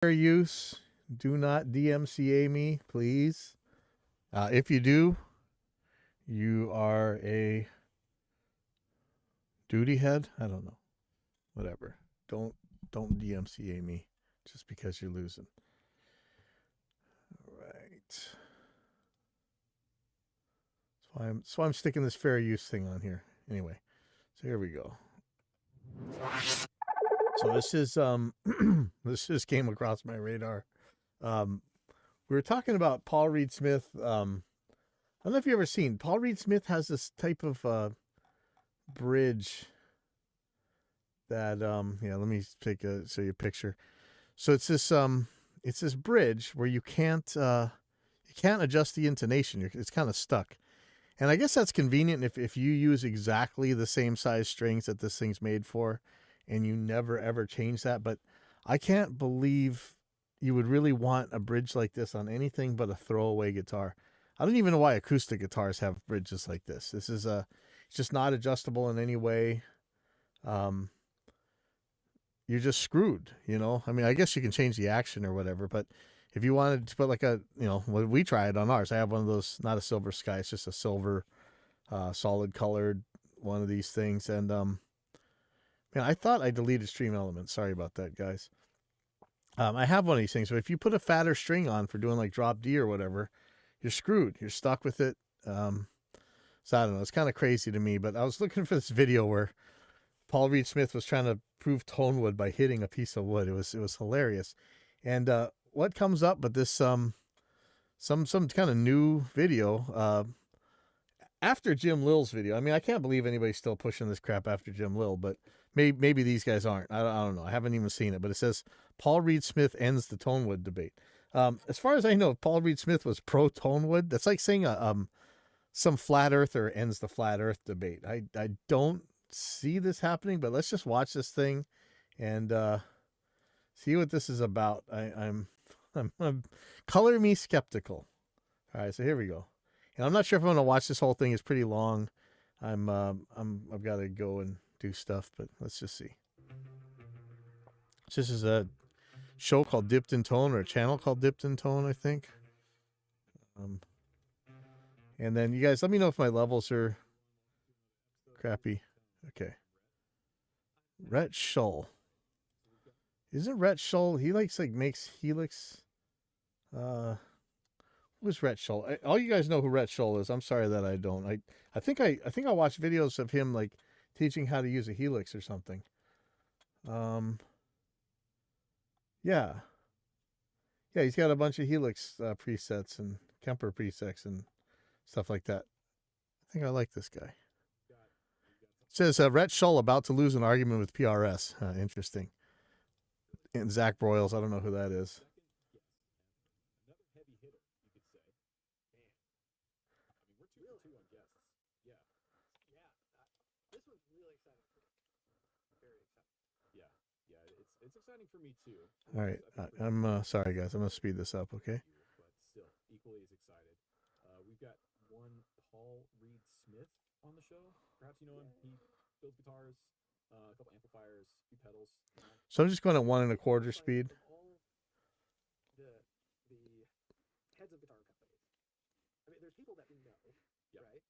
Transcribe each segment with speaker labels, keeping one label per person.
Speaker 1: Fair use. Do not DMCA me, please. If you do, you are a duty head. I don't know. Whatever. Don't don't DMCA me just because you're losing. All right. So I'm sticking this fair use thing on here. Anyway, so here we go. So this is this just came across my radar. Um, we were talking about Paul Reed Smith. I don't know if you ever seen Paul Reed Smith has this type of bridge that yeah. Let me show you a picture. So it's this bridge where you can't adjust the intonation. It's kind of stuck. And I guess that's convenient if you use exactly the same size strings that this thing's made for and you never ever change that. But I can't believe you would really want a bridge like this on anything but a throwaway guitar. I don't even know why acoustic guitars have bridges like this. It's just not adjustable in any way. Um, you're just screwed, you know? I mean, I guess you can change the action or whatever, but if you wanted to put like when we tried on ours, I have one of those, not a Silver Sky, it's just a silver, solid colored one of these things. And, man, I thought I deleted Stream Elements. Sorry about that, guys. I have one of these things, but if you put a fatter string on for doing like drop D or whatever, you're screwed. You're stuck with it. So I don't know. It's kind of crazy to me, but I was looking for this video where Paul Reed Smith was trying to prove Tonewood by hitting a piece of wood. It was hilarious. And what comes up but this some kind of new video after Jim Lill's video. I mean, I can't believe anybody's still pushing this crap after Jim Lill, but maybe these guys aren't. I don't know. I haven't even seen it, but it says Paul Reed Smith ends the Tonewood debate. As far as I know, Paul Reed Smith was pro Tonewood. That's like saying some flat earther ends the flat earth debate. I don't see this happening, but let's just watch this thing and see what this is about. I'm color me skeptical. All right, so here we go. And I'm not sure if I'm going to watch this whole thing. It's pretty long. I've got to go and do stuff, but let's just see. This is a show called Dipped in Tone, or a channel called Dipped in Tone, I think. And then you guys let me know if my levels are crappy. Okay. Rhett Shull. Isn't Rhett Shull? He makes Helix. Who's Rhett Shull? All you guys know who Rhett Shull is. I'm sorry that I don't. I think I watched videos of him like teaching how to use a Helix or something. Yeah. Yeah, he's got a bunch of Helix presets and Kemper presets and stuff like that. I think I like this guy. It says Rhett Shull about to lose an argument with PRS. Interesting. And Zach Broyles, I don't know who that is.
Speaker 2: It's exciting for me too.
Speaker 1: All right, I'm sorry guys. I'm gonna speed this up, okay?
Speaker 2: But still, equally as excited. We've got one Paul Reed Smith on the show. Perhaps you know him. He builds guitars, a couple amplifiers, a few pedals.
Speaker 1: So I'm just going at 1 1/4 speed.
Speaker 2: All the heads of guitar companies. I mean, there's people that we know, right? Right.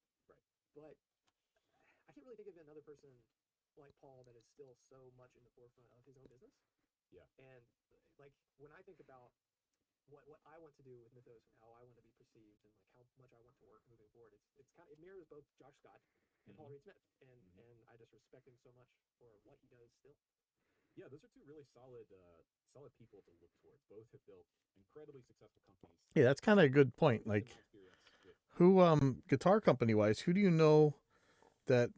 Speaker 2: But I can't really think of another person like Paul that is still so much in the forefront of his own business. Yeah. And like when I think about what I want to do with Mythos and how I want to be perceived and like how much I want to work moving forward, it's kind of, it mirrors both Josh Scott and Paul Reed Smith, and I just respect him so much for what he does still. Yeah, those are two really solid people to look towards. Both have built incredibly successful companies.
Speaker 1: Yeah, that's kind of a good point. Like, who guitar company wise, who do you know that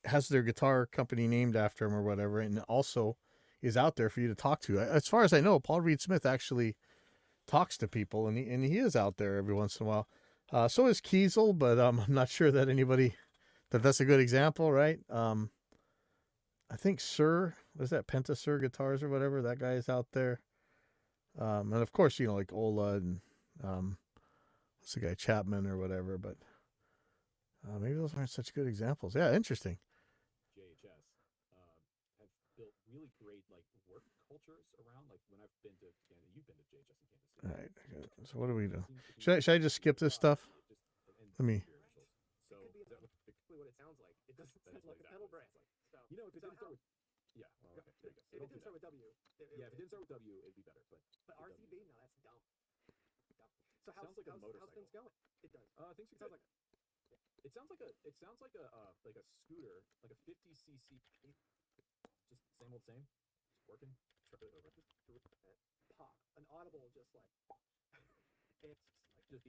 Speaker 1: has their guitar company named after him or whatever, and also is out there for you to talk to? As far as I know, Paul Reed Smith actually talks to people, and he is out there every once in a while. So is Kiesel, but I'm not sure that that's a good example, right? I think Sir, what is that, Penta Sir Guitars or whatever, that guy is out there. And of course, like Ola and what's the guy, Chapman or whatever, but maybe those aren't such good examples. Yeah, interesting.
Speaker 2: JHS have built really great like work
Speaker 3: cultures around. Like when I've been to Kansas, you've been to JHS in Kansas City.
Speaker 1: All right. Okay. So what do we do?
Speaker 3: Seems to be
Speaker 1: Should I just skip this stuff?
Speaker 3: and
Speaker 1: Let me.
Speaker 3: beer initials. So
Speaker 2: It could be
Speaker 3: is that what
Speaker 2: exactly what it sounds like. It doesn't
Speaker 3: that is
Speaker 2: sound like a
Speaker 3: exactly
Speaker 2: pedal
Speaker 3: what
Speaker 2: brand.
Speaker 3: it sounds like.
Speaker 2: So
Speaker 3: You know, if it
Speaker 2: so
Speaker 3: didn't start with yeah, well, okay, there you go. So
Speaker 2: if it
Speaker 3: don't
Speaker 2: didn't
Speaker 3: do
Speaker 2: start with
Speaker 3: that.
Speaker 2: W,
Speaker 3: Yeah, if it didn't start with W, it'd be better. But
Speaker 2: but
Speaker 3: it doesn't.
Speaker 2: RCB, no, that's dumb. Dumb. So how's
Speaker 3: Sounds like a
Speaker 2: how's
Speaker 3: motorcycle.
Speaker 2: things going? It does.
Speaker 3: Things are
Speaker 2: It sounds
Speaker 3: good.
Speaker 2: like
Speaker 3: It sounds like a scooter, like a 50cc. Just same old same. Just working.
Speaker 2: pop, an audible, just like it's like just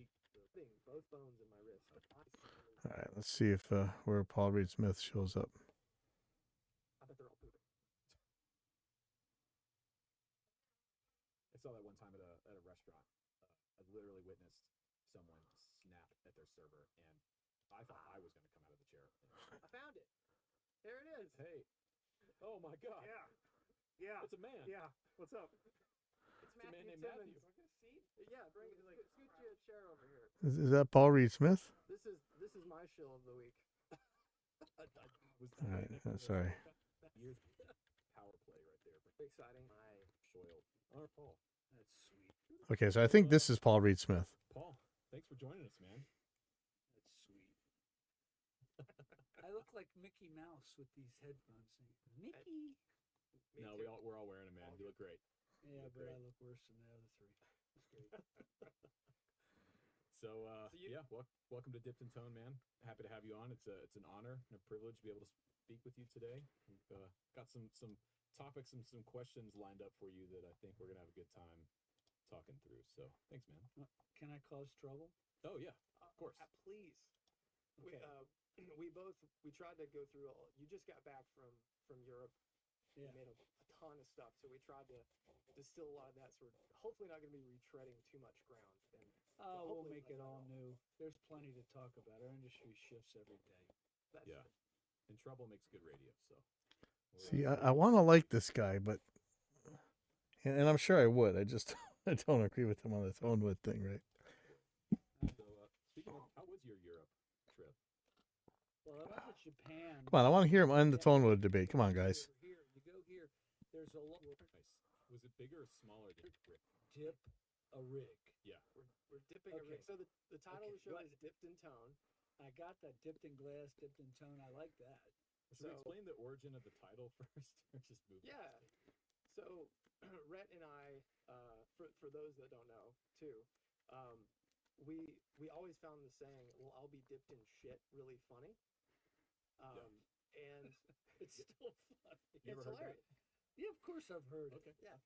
Speaker 2: thing, both bones in my wrist.
Speaker 1: All right. Let's see if where Paul Reed Smith shows up.
Speaker 2: I bet they're all pooping.
Speaker 3: I saw that one time at a restaurant. I literally witnessed someone snap at their server, and I thought I was going to come out of the chair.
Speaker 2: I found it. There it is.
Speaker 3: Hey, oh my God!
Speaker 2: Yeah.
Speaker 3: It's a man.
Speaker 2: Yeah. What's up? It's
Speaker 3: a man named
Speaker 2: Timmons.
Speaker 3: Matthew.
Speaker 2: Yeah, bring it. Like, scoot your chair over here.
Speaker 1: Is that Paul Reed Smith?
Speaker 2: This is my shill of the week.
Speaker 1: All right. Sorry.
Speaker 3: Years power play right there.
Speaker 2: Exciting. My
Speaker 3: Shoyle. Or Paul.
Speaker 2: That's sweet.
Speaker 1: Okay. So I think this is Paul Reed Smith.
Speaker 3: Paul, thanks for joining us, man.
Speaker 4: That's sweet. I look like Mickey Mouse with these headphones. Mickey.
Speaker 2: Me
Speaker 3: No,
Speaker 2: too.
Speaker 3: we're all wearing them, man. You look great.
Speaker 4: Yeah,
Speaker 3: look
Speaker 4: but
Speaker 3: great.
Speaker 4: I look worse than the other three. It's great.
Speaker 3: So,
Speaker 2: So you-
Speaker 3: yeah, welcome to Dipped in Tone, man. Happy to have you on. It's an honor and a privilege to be able to speak with you today. We've got some topics and some questions lined up for you that I think we're gonna have a good time talking through. So, thanks, man.
Speaker 4: Can I cause trouble?
Speaker 3: Oh yeah, of course.
Speaker 2: Please.
Speaker 4: Okay.
Speaker 2: We tried to go through all. You just got back from Europe.
Speaker 4: Yeah.
Speaker 2: We made a ton of stuff, so we tried to distill a lot of that. So we're hopefully not going to be retreading too much ground. And
Speaker 4: Oh, we'll
Speaker 2: hopefully
Speaker 4: make
Speaker 2: like
Speaker 4: it
Speaker 2: that
Speaker 4: all
Speaker 2: all.
Speaker 4: new. There's plenty to talk about. Our industry shifts every day.
Speaker 2: that's
Speaker 3: Yeah. And trouble makes good radio. So,
Speaker 1: See, I want to like this guy, but and I'm sure I would. I just I don't agree with him on the Tonewood thing, right?
Speaker 3: So, speaking of, how was your Europe trip?
Speaker 4: Well, I went to Japan.
Speaker 1: Come on, I want to hear him end the Tonewood debate. Come on, guys.
Speaker 4: Over here, you go here. There's a lot.
Speaker 3: Nice. Was it bigger or smaller than Rick?
Speaker 4: Dip a rig.
Speaker 3: Yeah.
Speaker 2: we're dipping a rig.
Speaker 4: Okay.
Speaker 2: So the title of the show
Speaker 4: What?
Speaker 2: is Dipped in Tone.
Speaker 4: I got that dipped in glass, dipped in tone. I like that.
Speaker 3: Should we
Speaker 2: So-
Speaker 3: explain the origin of the title first, or just move?
Speaker 2: Yeah. So Rhett and I, for those that don't know, too, we always found the saying, "Well, I'll be dipped in shit," really funny. And
Speaker 4: It's still funny.
Speaker 3: You ever
Speaker 2: it's
Speaker 3: heard that?
Speaker 2: hilarious.
Speaker 4: Yeah, of course I've heard it.
Speaker 3: Okay.
Speaker 2: Yeah.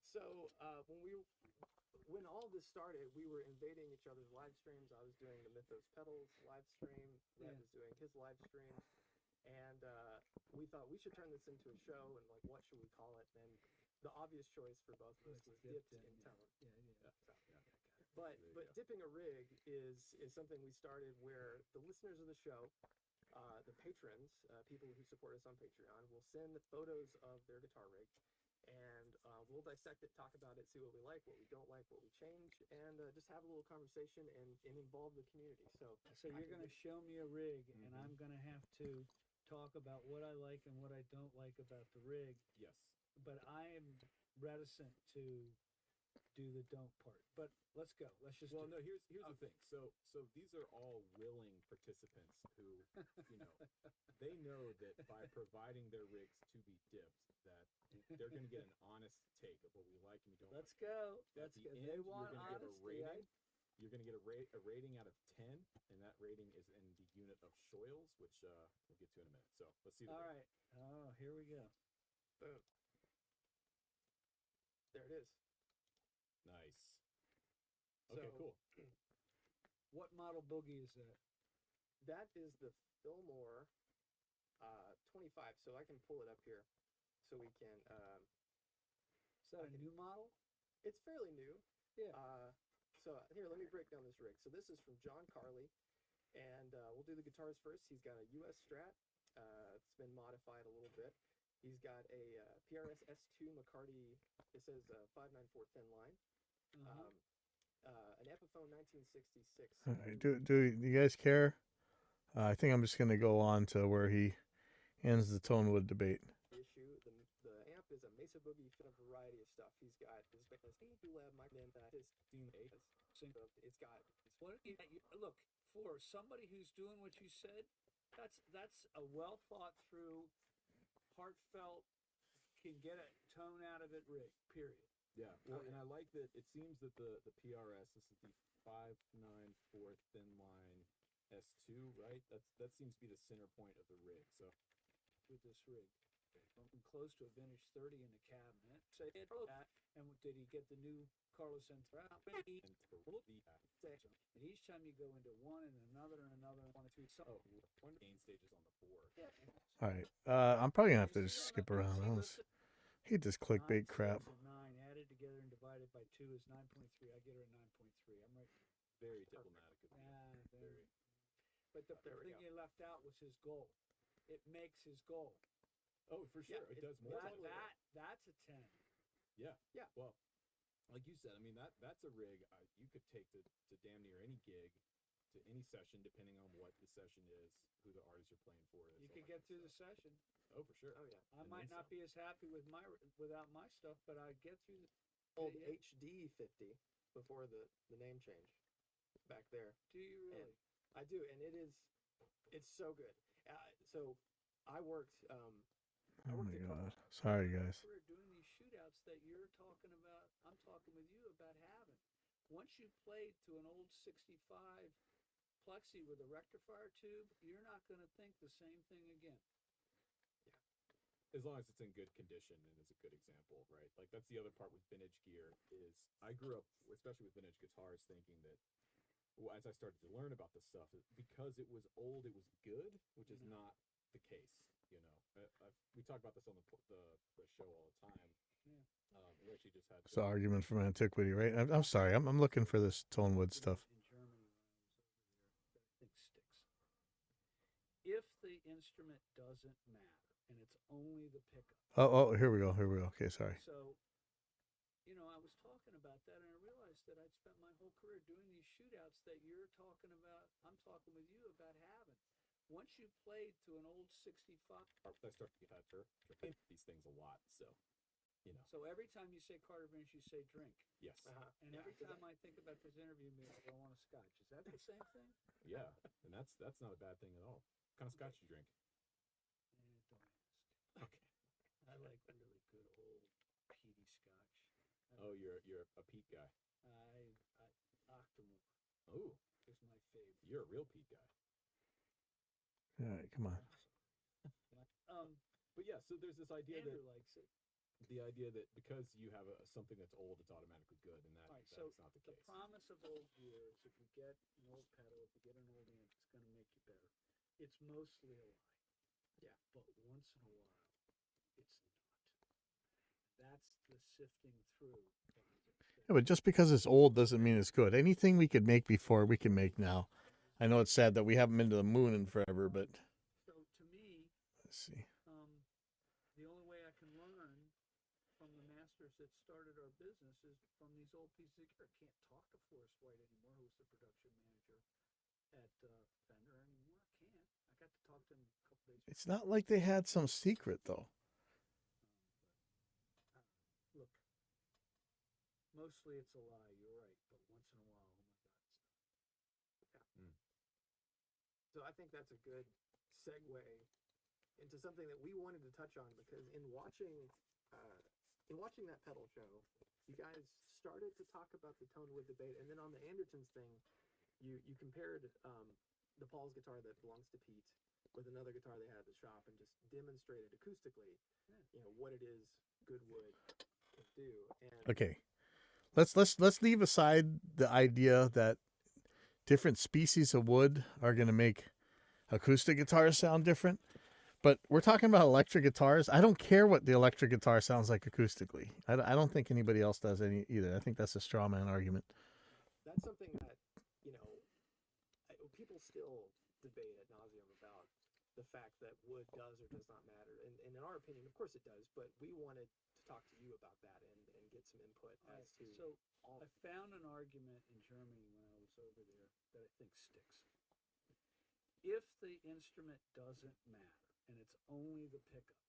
Speaker 2: So when all this started, we were invading each other's live streams. I was doing the Mythos Pedals live stream. Rhett
Speaker 4: Yeah.
Speaker 2: was doing his live stream, and we thought we should turn this into a show. And like, what should we call it? And the obvious choice for both of us was Dipped in Tone.
Speaker 4: Yeah, yeah.
Speaker 2: But
Speaker 3: There you go.
Speaker 2: dipping a rig is something we started where the listeners of the show, the patrons, people who support us on Patreon, will send photos of their guitar rig, and we'll dissect it, talk about it, see what we like, what we don't like, what we change, and just have a little conversation and involve the community. So
Speaker 4: So you're going to show me a rig, and
Speaker 3: Mhm.
Speaker 4: I'm going to have to talk about what I like and what I don't like about the rig.
Speaker 3: Yes.
Speaker 4: But I am reticent to do the don't part. But let's go. Let's just.
Speaker 3: Well,
Speaker 4: do
Speaker 3: no.
Speaker 4: it.
Speaker 3: Here's the thing. So these are all willing participants who, they know that by providing their rigs to be dipped, that they're going to get an honest take of what we like and we don't.
Speaker 4: Let's
Speaker 3: like.
Speaker 4: go.
Speaker 3: At
Speaker 4: Let's
Speaker 3: the
Speaker 4: go.
Speaker 3: end,
Speaker 4: They
Speaker 3: you're
Speaker 4: want
Speaker 3: going to give a
Speaker 4: honesty.
Speaker 3: rating. You're going to get a rating out of 10, and that rating is in the unit of Shoyles, which we'll get to in a minute. So let's see.
Speaker 4: All right. Oh, here we go.
Speaker 2: boom, there it is.
Speaker 3: Nice. Okay,
Speaker 2: So-
Speaker 3: cool.
Speaker 4: What model boogie is that?
Speaker 2: That is the Fillmore 25. So I can pull it up here, so we can.
Speaker 4: Is that a
Speaker 2: Okay.
Speaker 4: new model?
Speaker 2: It's fairly new.
Speaker 4: Yeah.
Speaker 2: So here, let me break down this rig. So this is from John Carley, and we'll do the guitars first. He's got a US Strat. It's been modified a little bit. He's got a PRS S2 McCarty. It says 594 thin line.
Speaker 4: Uh-huh.
Speaker 2: An Epiphone 1966.
Speaker 1: All right. Do you guys care? I think I'm just going to go on to where he ends the Tonewood debate.
Speaker 2: Issue. The amp is a Mesa Boogie, a variety of stuff. He's got his lab micronym that is it's got
Speaker 4: What look, for somebody who's doing what you said, that's a well thought through, heartfelt, can get a tone out of it rig. Period.
Speaker 3: Yeah, well, and I like that it seems that the PRS, this is the 594 thin line S2, right? That seems to be the center point of the rig. So
Speaker 4: With this rig, I'm close to a vintage 30 in the cabinet. Say that, and did he get the new Carlos Central?
Speaker 3: and
Speaker 4: each time you go into one and another and another and one or two.
Speaker 3: one of the gain stages on the 4.
Speaker 4: Yeah.
Speaker 1: All right. I'm probably gonna have to just skip around. I hate this clickbait crap.
Speaker 4: 9 added together and divided by 2 is 9.3. I get her at 9.3. I'm right.
Speaker 3: Very diplomatic of you.
Speaker 4: Very. But the thing you left out was his goal. It makes his goal.
Speaker 3: Oh, for sure. It does more.
Speaker 4: That's a 10.
Speaker 3: Yeah.
Speaker 2: Yeah.
Speaker 3: Well, like you said, I mean, that's a rig you could take to damn near any gig, to any session, depending on what the session is, who the artist you're playing for is.
Speaker 4: You could get through the session.
Speaker 3: Oh, for sure.
Speaker 2: Oh yeah.
Speaker 4: I might not be as happy without my stuff, but I'd get through the
Speaker 2: Old HD 50 before the name change back there.
Speaker 4: Do you really?
Speaker 2: I do, and it's so good. So I worked. I
Speaker 1: Oh
Speaker 2: worked
Speaker 1: my
Speaker 2: at
Speaker 1: god. Sorry, guys.
Speaker 4: We're doing these shootouts that you're talking about. I'm talking with you about having. Once you played to an old 65 plexi with a rectifier tube, you're not going to think the same thing again.
Speaker 3: As long as it's in good condition and is a good example, right? Like that's the other part with vintage gear is I grew up, especially with vintage guitars, thinking that as I started to learn about this stuff, because it was old, it was good, which is not the case. You know, we talk about this on the show all the time.
Speaker 4: Yeah.
Speaker 3: We actually just had
Speaker 1: It's the argument from antiquity, right? I'm sorry. I'm looking for this Tonewood stuff.
Speaker 4: In Germany, when I was over there, that I think sticks. If the instrument doesn't matter and it's only the pickup.
Speaker 1: Oh, here we go. Okay, sorry.
Speaker 4: So, I was talking about that, and I realized that I'd spent my whole career doing these shootouts that you're talking about. I'm talking with you about having. Once you played to an old 65,
Speaker 3: I start to get these things a lot, so.
Speaker 4: So every time you say Carter Vince, you say drink.
Speaker 3: Yes.
Speaker 4: And every time I think about this interview, I want a scotch. Is that the same thing?
Speaker 3: Yeah, and that's not a bad thing at all. What kind of scotch do you drink?
Speaker 4: Don't ask.
Speaker 3: Okay.
Speaker 4: I like really good old peaty scotch.
Speaker 3: Oh, you're a peat guy.
Speaker 4: Octomore
Speaker 3: Oh,
Speaker 4: is my favorite.
Speaker 3: you're a real peat guy.
Speaker 1: All right, come on.
Speaker 3: But yeah, so there's this idea
Speaker 4: Andrew
Speaker 3: that
Speaker 4: likes it.
Speaker 3: the idea that because you have something that's old, it's automatically good, and that,
Speaker 4: All right,
Speaker 3: that
Speaker 4: so
Speaker 3: is not the
Speaker 4: the
Speaker 3: case.
Speaker 4: promise of old gear is if you get an old pedal, if you get an old amp, it's going to make you better. It's mostly a lie.
Speaker 2: Yeah.
Speaker 4: But once in a while, it's not. That's the sifting through process.
Speaker 1: Yeah, but just because it's old doesn't mean it's good. Anything we could make before, we can make now. I know it's sad that we haven't been to the moon in forever, but
Speaker 4: So to me,
Speaker 1: let's see.
Speaker 4: the only way I can learn from the masters that started our business is from these old pieces of gear. I can't talk to Forrest White anymore, who's the production manager at Fender anymore. I can't. I got to talk to him a couple days ago.
Speaker 1: It's not like they had some secret though.
Speaker 4: Look, mostly it's a lie. You're right, but once in a while, oh my God, it's not.
Speaker 2: So I think that's a good segue into something that we wanted to touch on, because in watching that pedal show, you guys started to talk about the Tonewood debate, and then on the Andertons thing, you compared the Paul's guitar that belongs to Pete with another guitar they had at the shop, and just demonstrated acoustically, what it is good wood can do. And
Speaker 1: Okay. Let's leave aside the idea that different species of wood are going to make acoustic guitars sound different. But we're talking about electric guitars. I don't care what the electric guitar sounds like acoustically. I don't think anybody else does any either. I think that's a straw man argument.
Speaker 2: that's something that people still debate ad nauseum about the fact that wood does or does not matter, and in our opinion, of course it does, but we wanted to talk to you about that and get some input as to
Speaker 4: So I found an argument in Germany when I was over there that I think sticks. If the instrument doesn't matter and it's only the pickup,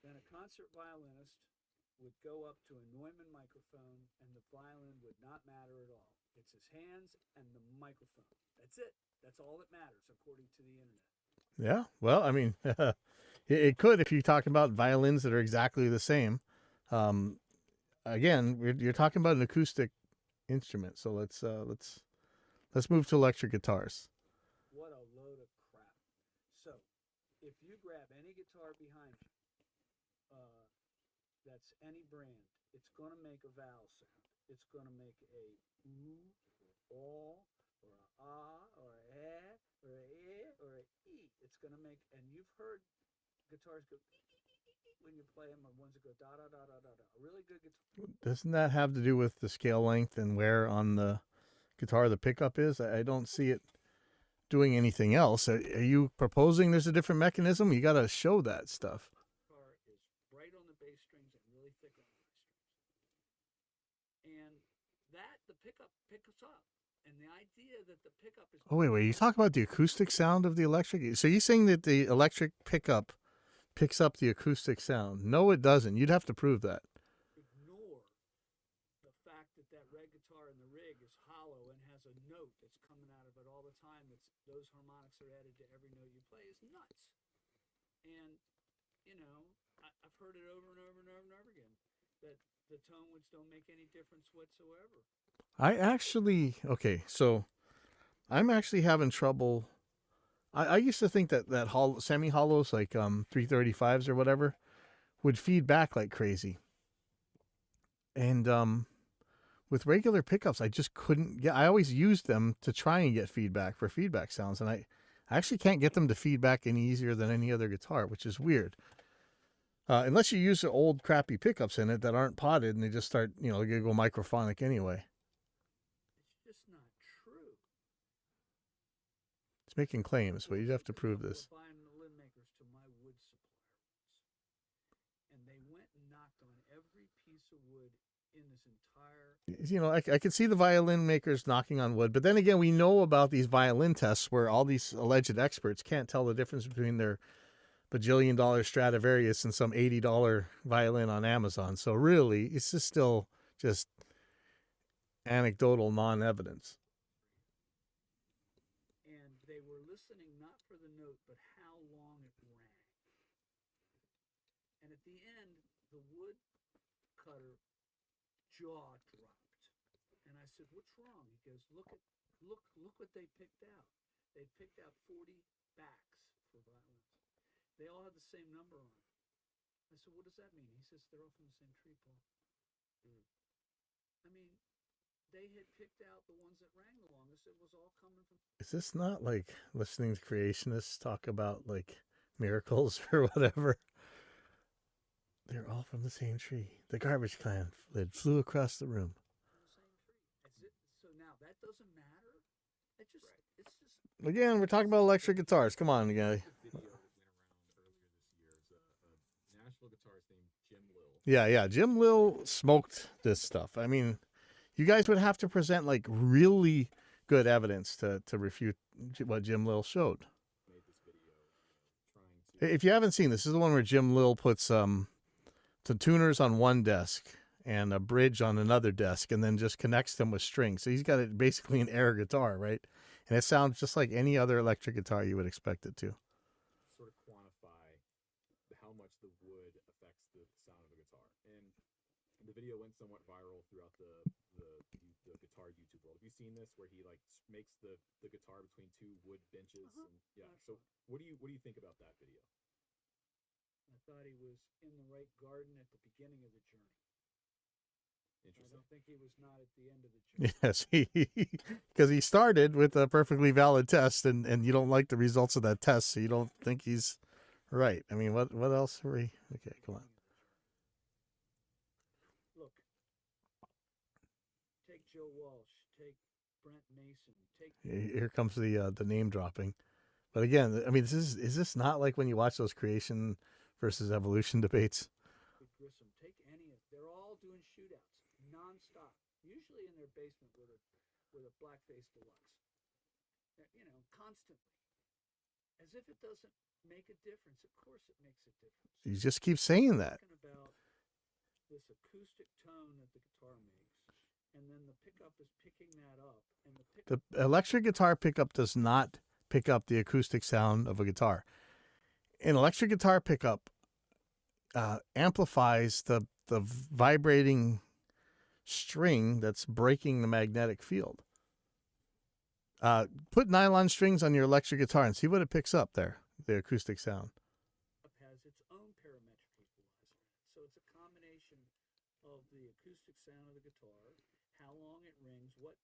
Speaker 4: then a concert violinist would go up to a Neumann microphone and the violin would not matter at all. It's his hands and the microphone. That's it. That's all that matters according to the internet.
Speaker 1: Yeah. Well, I mean, it could if you're talking about violins that are exactly the same. Again, you're talking about an acoustic instrument, so let's move to electric guitars.
Speaker 4: What a load of crap. So, if you grab any guitar behind you, that's any brand, it's going to make a vowel sound. It's going to make a ooh, or a ah, or a eh, or a eh, or a e. It's going to make, and you've heard guitars go when you play them, or ones that go da da da da da da. A really good guitar.
Speaker 1: Doesn't that have to do with the scale length and where on the guitar the pickup is? I don't see it doing anything else. Are you proposing there's a different mechanism? You got to show that stuff.
Speaker 4: Guitar is bright on the bass strings and really thick on the high strings. And that, the pickup picks up. And the idea that the pickup is...
Speaker 1: Oh, wait. You talk about the acoustic sound of the electric? So you're saying that the electric pickup picks up the acoustic sound? No, it doesn't. You'd have to prove that.
Speaker 4: Ignore the fact that that red guitar in the rig is hollow and has a note that's coming out of it all the time. That's those harmonics are added to every note you play is nuts. And, you know, I've heard it over and over and over and over again that the Tonewoods don't make any difference whatsoever.
Speaker 1: So I'm actually having trouble. I used to think that semi-hollows like 335s or whatever would feed back like crazy. And with regular pickups, I just couldn't get. I always used them to try and get feedback for feedback sounds, and I actually can't get them to feedback any easier than any other guitar, which is weird. Unless you use the old crappy pickups in it that aren't potted and they just start, they're going to go microphonic anyway.
Speaker 4: It's just not true.
Speaker 1: It's making claims, but you'd have to prove this.
Speaker 4: Violin makers to my wood supplier once, and they went and knocked on every piece of wood in this entire...
Speaker 1: I could see the violin makers knocking on wood, but then again, we know about these violin tests where all these alleged experts can't tell the difference between their bajillion-dollar Stradivarius and some $80 violin on Amazon. So really, it's just still just anecdotal non-evidence.
Speaker 4: And they were listening not for the note, but how long it rang. And at the end, the wood cutter jaw dropped. And I said, "What's wrong?" He goes, look what they picked out. They picked out 40 backs for violins. They all had the same number on it. I said, "What does that mean?" He says, "They're all from the same tree, Paul." I mean, they had picked out the ones that rang the longest. It was all coming from...
Speaker 1: Is this not like listening to creationists talk about like miracles or whatever? They're all from the same tree. The garbage clan flew across the room.
Speaker 4: From the same tree. So now that doesn't matter. It's just...
Speaker 1: Again, we're talking about electric guitars. Come on, guy.
Speaker 3: Video that went around earlier this year. A Nashville guitarist named Jim Lill.
Speaker 1: Yeah. Jim Lill smoked this stuff. I mean, you guys would have to present like really good evidence to refute what Jim Lill showed.
Speaker 3: Made this video, trying to...
Speaker 1: If you haven't seen this is the one where Jim Lill puts the tuners on one desk and a bridge on another desk and then just connects them with strings. So he's got it basically an air guitar, right? And it sounds just like any other electric guitar you would expect it to.
Speaker 3: Sort of quantify how much the wood affects the sound of a guitar. And the video went somewhat viral throughout the guitar YouTube world. Have you seen this where he like makes the guitar between two wood benches? And yeah. So what do you think about that video?
Speaker 4: I thought he was in the right garden at the beginning of the journey. I
Speaker 3: Interesting.
Speaker 4: don't think he was not at the end of the journey.
Speaker 1: Yes, because he started with a perfectly valid test, and you don't like the results of that test, so you don't think he's right. I mean, what else are we? Okay, come on.
Speaker 4: Look, take Joe Walsh, take Brent Mason, take...
Speaker 1: Here comes the name dropping. But again, I mean, is this not like when you watch those creation versus evolution debates?
Speaker 4: Grissom, take any of... They're all doing shootouts nonstop, usually in their basement with a Blackface Deluxe. Constantly. as if it doesn't make a difference. Of course it makes a difference.
Speaker 1: You just keep saying that.
Speaker 4: Talking about this acoustic tone that the guitar makes, and then the pickup is picking that up, and the pickup
Speaker 1: The electric guitar pickup does not pick up the acoustic sound of a guitar. An electric guitar pickup amplifies the vibrating string that's breaking the magnetic field. Put nylon strings on your electric guitar and see what it picks up there, the acoustic sound.
Speaker 4: has its own parametric equalizer. So it's a combination of the acoustic sound of the guitar, how long it rings, what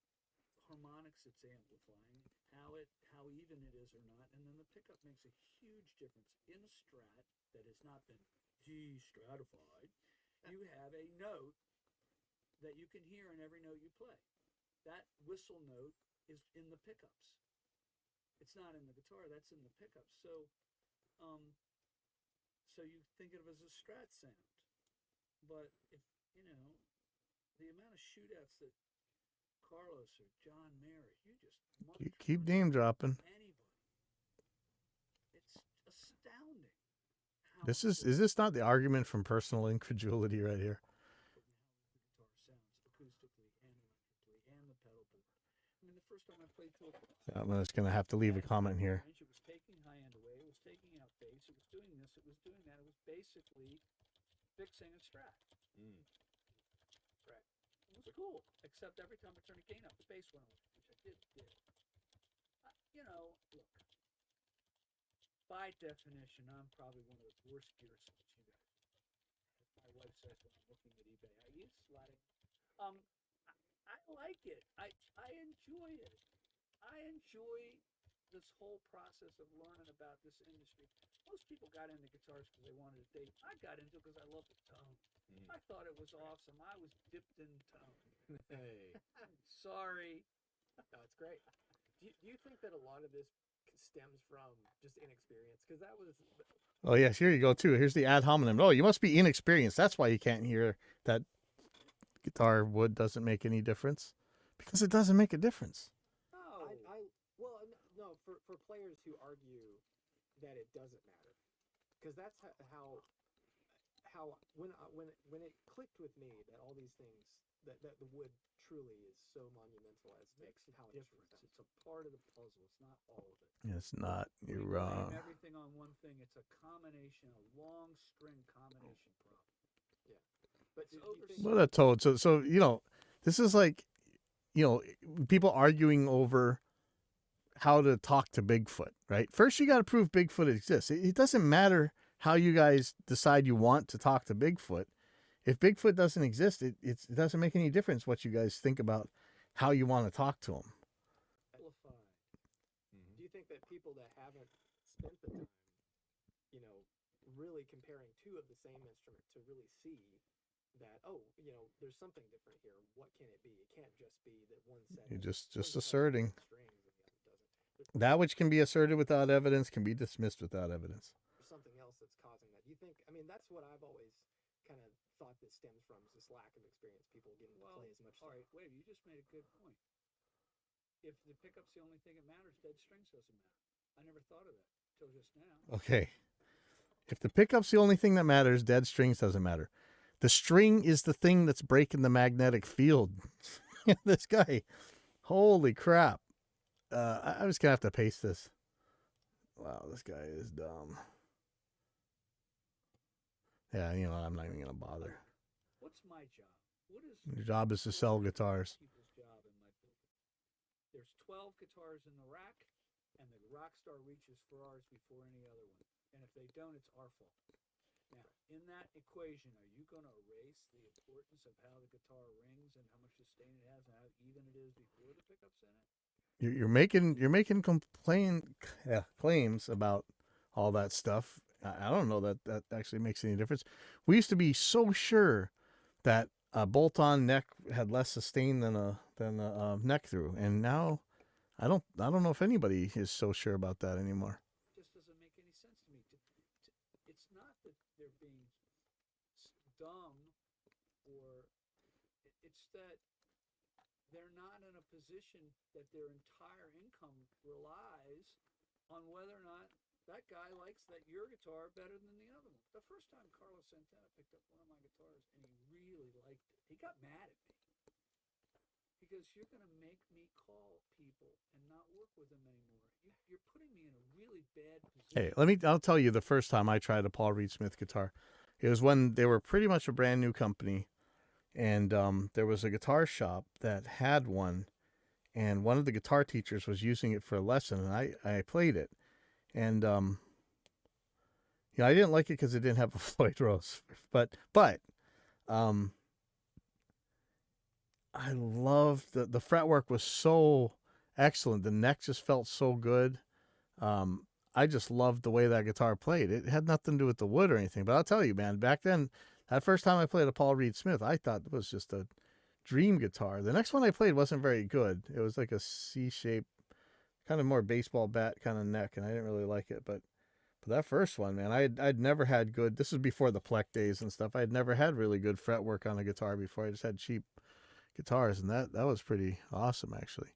Speaker 4: harmonics it's amplifying, how even it is or not, and then the pickup makes a huge difference. In a strat that has not been de-stratified, you have a note that you can hear in every note you play. That whistle note is in the pickups. It's not in the guitar, that's in the pickups. So you think of it as a strat sound. But if the amount of shootouts that Carlos or John Mayer, you just
Speaker 1: Keep name dropping.
Speaker 4: anybody. It's astounding.
Speaker 1: Is this not the argument from personal incredulity right here?
Speaker 4: The guitar sounds acoustically and electrically and the pedal board. I mean, the first time I played to
Speaker 1: I'm just gonna have to leave a comment here.
Speaker 4: it was taking high end away, it was taking out bass, it was doing this, it was doing that, it was basically fixing a strat. Right. It was cool, except every time I turned the gain up, the bass went away, which I did. Look, by definition, I'm probably one of the worst gearsmiths you guys. My wife says when I'm looking at eBay, I use sliding. I like it. I enjoy it. I enjoy this whole process of learning about this industry. Most people got into guitars because they wanted to date. I got into it because I loved the tone. I thought it was awesome. I was dipped in tone.
Speaker 3: Hey,
Speaker 4: Sorry.
Speaker 2: No, it's great. Do you think that a lot of this stems from just inexperience? Because that was
Speaker 1: Oh yes, here you go too. Here's the ad hominem. Oh, you must be inexperienced. That's why you can't hear that guitar wood doesn't make any difference. Because it doesn't make a difference.
Speaker 2: no, for players who argue that it doesn't matter, because that's how when it clicked with me that all these things that the wood truly is so monumental as to
Speaker 4: Makes a
Speaker 2: how
Speaker 4: difference. It's a part of the puzzle. It's not all of it.
Speaker 1: It's not. You're
Speaker 4: We blame
Speaker 1: wrong.
Speaker 4: everything on one thing. It's a combination, a long string combination problem.
Speaker 2: But
Speaker 4: It's
Speaker 2: do you think
Speaker 1: What a toad. So this is like, people arguing over how to talk to Bigfoot, right? First, you got to prove Bigfoot exists. It doesn't matter how you guys decide you want to talk to Bigfoot. If Bigfoot doesn't exist, it doesn't make any difference what you guys think about how you want to talk to him.
Speaker 2: amplified? Do you think that people that haven't spent the time, really comparing two of the same instrument to really see that, there's something different here. What can it be? It can't just be that one set.
Speaker 1: You're
Speaker 2: has
Speaker 1: just
Speaker 2: 25
Speaker 1: asserting.
Speaker 2: strings and the other doesn't.
Speaker 1: That which can be asserted without evidence can be dismissed without evidence.
Speaker 2: There's something else that's causing that. Do you think? I mean, that's what I've always kind of thought this stems from, is this lack of experience. People getting to play as much.
Speaker 4: All right, wait, you just made a good point. If the pickup's the only thing that matters, dead strings doesn't matter. I never thought of that till just now.
Speaker 1: Okay. If the pickup's the only thing that matters, dead strings doesn't matter. The string is the thing that's breaking the magnetic field. This guy, holy crap. I was going to have to paste this. Wow, this guy is dumb. Yeah, I'm not even going to bother.
Speaker 4: What's my job? What is
Speaker 1: Your job is to sell guitars.
Speaker 4: people's job in my building? There's 12 guitars in the rack, and the Rockstar reaches for ours before any other one. And if they don't, it's our fault. Now, in that equation, are you going to erase the importance of how the guitar rings and how much sustain it has and how even it is before the pickup's in it?
Speaker 1: You're making claims about all that stuff. I don't know that actually makes any difference. We used to be so sure that a bolt-on neck had less sustain than a neck through, and now I don't know if anybody is so sure about that anymore.
Speaker 4: Just doesn't make any sense to me. It's not that they're being dumb, or it's that they're not in a position that their entire income relies on whether or not that guy likes your guitar better than the other one. The first time Carlos Santana picked up one of my guitars and he really liked it, he got mad at me. Because you're going to make me call people and not work with them anymore. You're putting me in a really bad position.
Speaker 1: Hey, I'll tell you the first time I tried a Paul Reed Smith guitar. It was when they were pretty much a brand new company, and there was a guitar shop that had one, and one of the guitar teachers was using it for a lesson, and I played it. And I didn't like it because it didn't have a Floyd Rose, but I loved the fretwork was so excellent. The neck just felt so good. I just loved the way that guitar played. It had nothing to do with the wood or anything. But I'll tell you, man, back then, that first time I played a Paul Reed Smith, I thought it was just a dream guitar. The next one I played wasn't very good. It was like a C-shaped, kind of more baseball bat kind of neck, and I didn't really like it. But that first one, man, I'd never had good. This was before the Plek days and stuff. I'd never had really good fretwork on a guitar before. I just had cheap guitars, and that was pretty awesome, actually.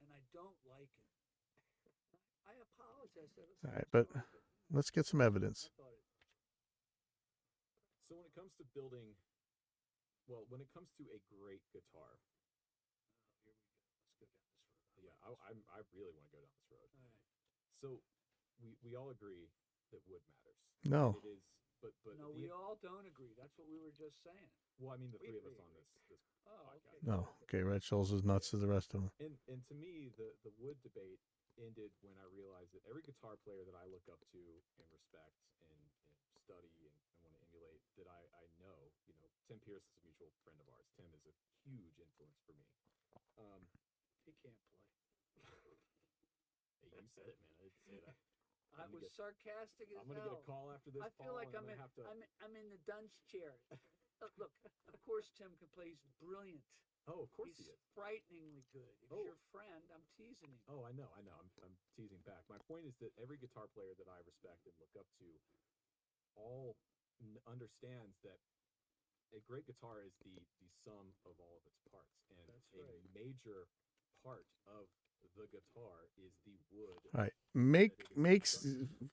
Speaker 4: And I don't like it. I apologize.
Speaker 1: All right, but let's get some evidence.
Speaker 3: So when it comes to building, well, when it comes to a great guitar,
Speaker 4: here we go. Let's go down this road.
Speaker 3: yeah, I really want to go down this road.
Speaker 4: All right.
Speaker 3: So we all agree that wood matters.
Speaker 1: No.
Speaker 3: It is, but
Speaker 4: No, we all don't agree. That's what we were just saying.
Speaker 3: well, I mean, the
Speaker 4: We
Speaker 3: three of us
Speaker 4: agree.
Speaker 3: on this
Speaker 4: Oh,
Speaker 3: podcast.
Speaker 4: okay.
Speaker 1: No. Okay, Red Shoals is nuts as the rest of them.
Speaker 3: And to me, the wood debate ended when I realized that every guitar player that I look up to and respect and study and want to emulate, that I know, Tim Pierce is a mutual friend of ours. Tim is a huge influence for me.
Speaker 4: He can't play.
Speaker 3: Hey, you said it, man. I didn't say that.
Speaker 4: I was sarcastic as
Speaker 3: I'm gonna
Speaker 4: hell.
Speaker 3: get a call after this.
Speaker 4: I feel
Speaker 3: Paul,
Speaker 4: like
Speaker 3: and
Speaker 4: I'm in,
Speaker 3: gonna have to.
Speaker 4: I'm in the dunce chair. Look, of course Tim can play. He's brilliant.
Speaker 3: Oh, of course
Speaker 4: He's
Speaker 3: he is.
Speaker 4: frighteningly good. He's
Speaker 3: Oh.
Speaker 4: your friend. I'm teasing him.
Speaker 3: Oh, I know. I'm teasing back. My point is that every guitar player that I respect and look up to all understands that a great guitar is the sum of all of its parts, and
Speaker 4: That's
Speaker 3: a
Speaker 4: right.
Speaker 3: major part of the guitar is the wood.
Speaker 1: All right,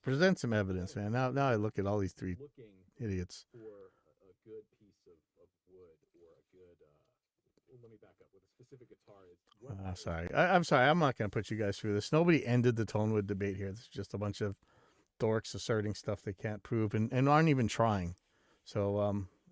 Speaker 1: present some evidence, man. Now I look at all these three
Speaker 3: Looking
Speaker 1: idiots.
Speaker 3: for a good piece of wood or a good. Well, let me back up. With a specific guitar is.
Speaker 1: Sorry, I'm sorry. I'm not going to put you guys through this. Nobody ended the Tonewood debate here. This is just a bunch of dorks asserting stuff they can't prove and aren't even trying. So